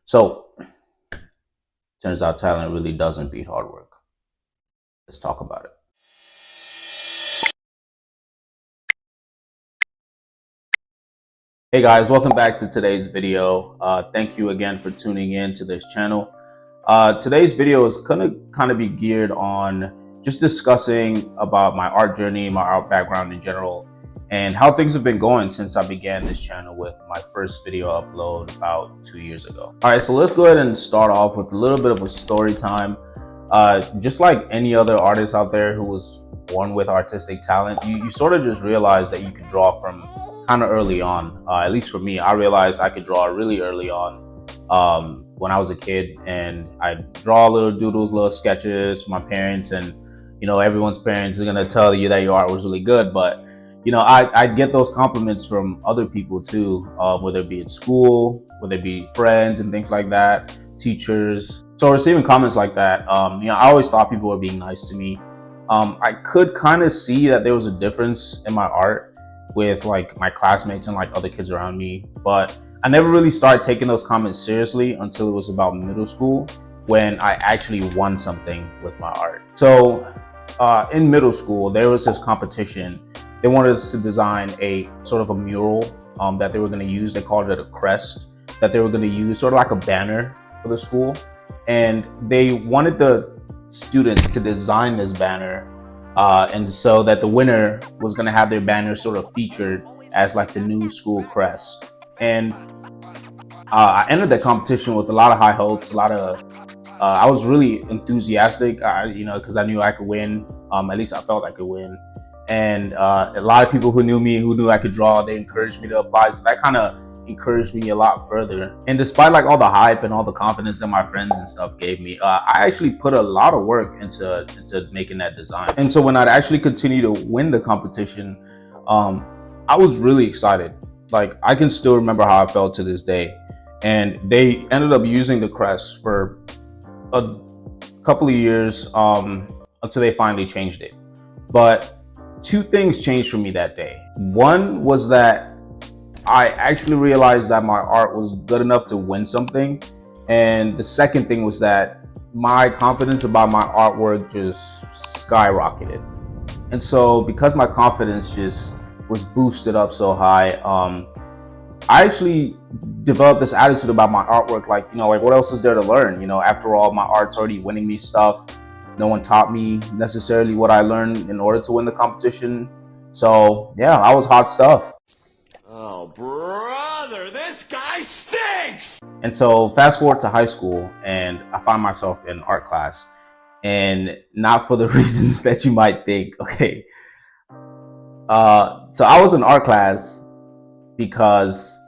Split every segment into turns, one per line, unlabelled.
So turns out talent really doesn't beat hard work. Let's talk about it. Hey guys, welcome back to today's video. Thank you again for tuning in to this channel. Today's video is gonna kind of be geared on just discussing about my art journey, my art background in general, and how things have been going since I began this channel with my first video upload about 2 years ago. All right, so let's go ahead and start off with a little bit of a story time. Just like any other artist out there who was born with artistic talent, you sort of just realize that you can draw from kind of early on. At least for me, I realized I could draw really early on when I was a kid, and I draw little doodles, little sketches for my parents, and everyone's parents are gonna tell you that your art was really good, but I get those compliments from other people too, whether it be at school, whether it be friends and things like that, teachers. So receiving comments like that, I always thought people were being nice to me. I could kind of see that there was a difference in my art with like my classmates and like other kids around me, but I never really started taking those comments seriously until it was about middle school, when I actually won something with my art. So in middle school, there was this competition. They wanted us to design a sort of a mural that they were going to use. They called it a crest, that they were going to use sort of like a banner for the school. And they wanted the students to design this banner, and so that the winner was going to have their banner sort of featured as like the new school crest. And I entered that competition with a lot of high hopes, a lot of I was really enthusiastic, because I knew I could win. At least I felt I could win. And a lot of people who knew me, who knew I could draw, they encouraged me to apply. So that kind of encouraged me a lot further. And despite like all the hype and all the confidence that my friends and stuff gave me, I actually put a lot of work into making that design. And so when I'd actually continue to win the competition, I was really excited. Like, I can still remember how I felt to this day. And they ended up using the crest for a couple of years until they finally changed it. But two things changed for me that day. One was that I actually realized that my art was good enough to win something. And the second thing was that my confidence about my artwork just skyrocketed. And so because my confidence just was boosted up so high, I actually developed this attitude about my artwork, like what else is there to learn? After all, my art's already winning me stuff. No one taught me necessarily what I learned in order to win the competition. So yeah, I was hot stuff.
Oh, brother, this guy stinks!
And so fast forward to high school, and I find myself in art class, and not for the reasons that you might think. Okay. So I was in art class because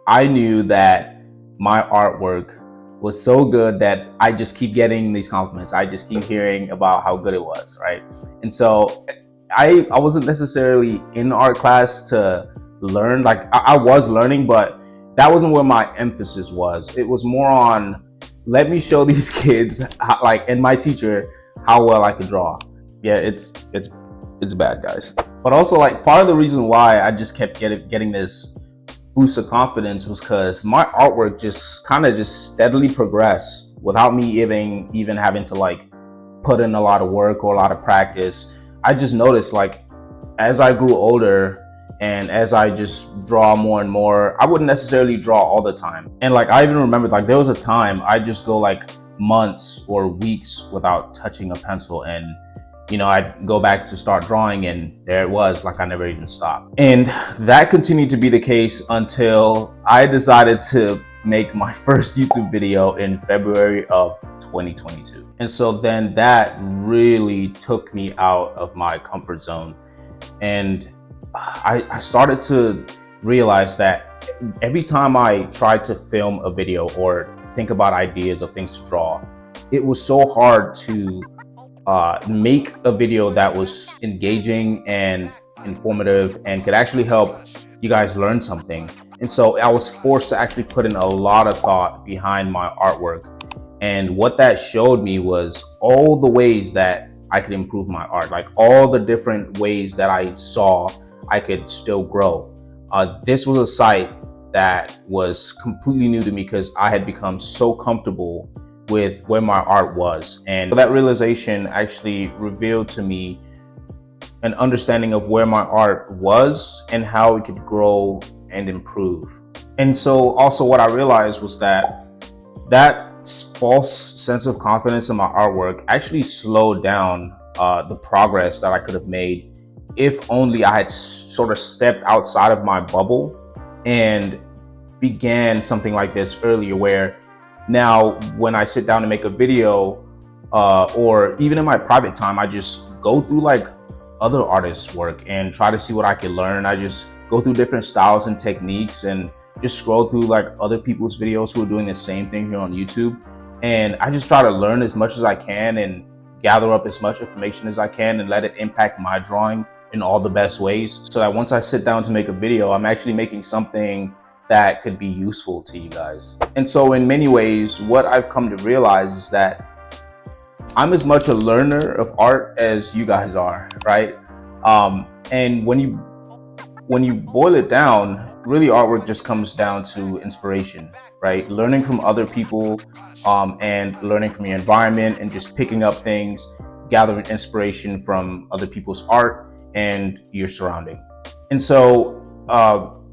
I knew that my artwork was so good that I just keep getting these compliments. I just keep hearing about how good it was, right? And so I wasn't necessarily in art class to learn. Like, I was learning, but that wasn't where my emphasis was. It was more on, let me show these kids and my teacher how well I could draw. Yeah, it's bad, guys. But also, like, part of the reason why I just kept getting this boost of confidence was because my artwork just kind of steadily progressed without me even having to like put in a lot of work or a lot of practice. I just noticed, like, as I grew older and as I just draw more and more, I wouldn't necessarily draw all the time. And like, I even remember, like, there was a time I just go like months or weeks without touching a pencil, and I'd go back to start drawing, and there it was, like I never even stopped. And that continued to be the case until I decided to make my first YouTube video in February of 2022. And so then that really took me out of my comfort zone. And I started to realize that every time I tried to film a video or think about ideas of things to draw, it was so hard to make a video that was engaging and informative and could actually help you guys learn something. And so I was forced to actually put in a lot of thought behind my artwork. And what that showed me was all the ways that I could improve my art, like all the different ways that I saw I could still grow. This was a site that was completely new to me because I had become so comfortable with where my art was. And that realization actually revealed to me an understanding of where my art was and how it could grow and improve. And so also what I realized was that false sense of confidence in my artwork actually slowed down the progress that I could have made if only I had sort of stepped outside of my bubble and began something like this earlier, where now when I sit down to make a video, or even in my private time, I just go through like other artists' work and try to see what I can learn. I just go through different styles and techniques and just scroll through like other people's videos who are doing the same thing here on YouTube. And I just try to learn as much as I can and gather up as much information as I can and let it impact my drawing in all the best ways, so that once I sit down to make a video, I'm actually making something that could be useful to you guys. And so in many ways, what I've come to realize is that I'm as much a learner of art as you guys are, right? And when you boil it down, really artwork just comes down to inspiration, right? Learning from other people, and learning from your environment, and just picking up things, gathering inspiration from other people's art and your surrounding. And so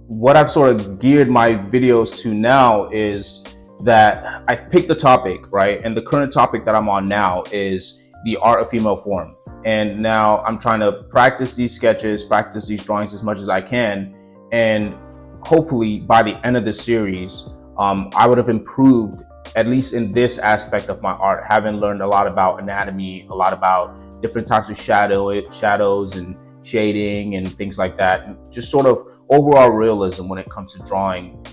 what I've sort of geared my videos to now is that I've picked a topic, right? And the current topic that I'm on now is the art of female form. And now I'm trying to practice these sketches, practice these drawings as much as I can. And hopefully by the end of the series, I would have improved, at least in this aspect of my art, having learned a lot about anatomy, a lot about different types of shadows and shading and things like that, and just sort of overall realism when it comes to drawing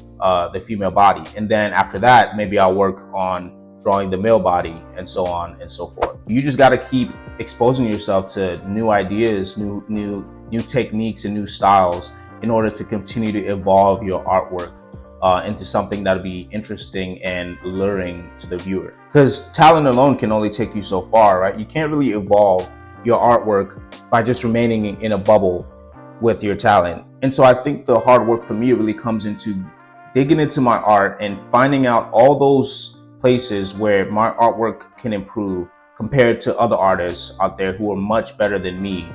the female body. And then after that, maybe I'll work on drawing the male body, and so on and so forth. You just got to keep exposing yourself to new ideas, new techniques and new styles in order to continue to evolve your artwork into something that'll be interesting and luring to the viewer. Because talent alone can only take you so far, right? You can't really evolve your artwork by just remaining in a bubble with your talent. And so I think the hard work for me really comes into digging into my art and finding out all those places where my artwork can improve compared to other artists out there who are much better than me,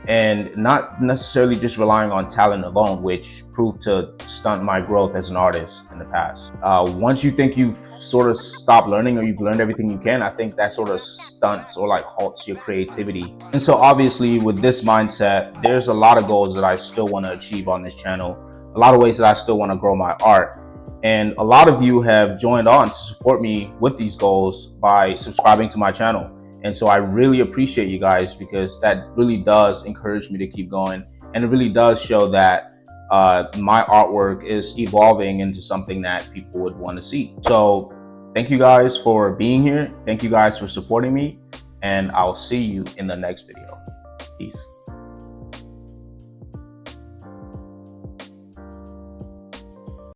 and not necessarily just relying on talent alone, which proved to stunt my growth as an artist in the past. Once you think you've sort of stopped learning, or you've learned everything you can, I think that sort of stunts or like halts your creativity. And so obviously with this mindset, there's a lot of goals that I still want to achieve on this channel, a lot of ways that I still want to grow my art. And a lot of you have joined on to support me with these goals by subscribing to my channel. And so I really appreciate you guys, because that really does encourage me to keep going. And it really does show that my artwork is evolving into something that people would want to see. So thank you guys for being here. Thank you guys for supporting me. And I'll see you in the next video. Peace.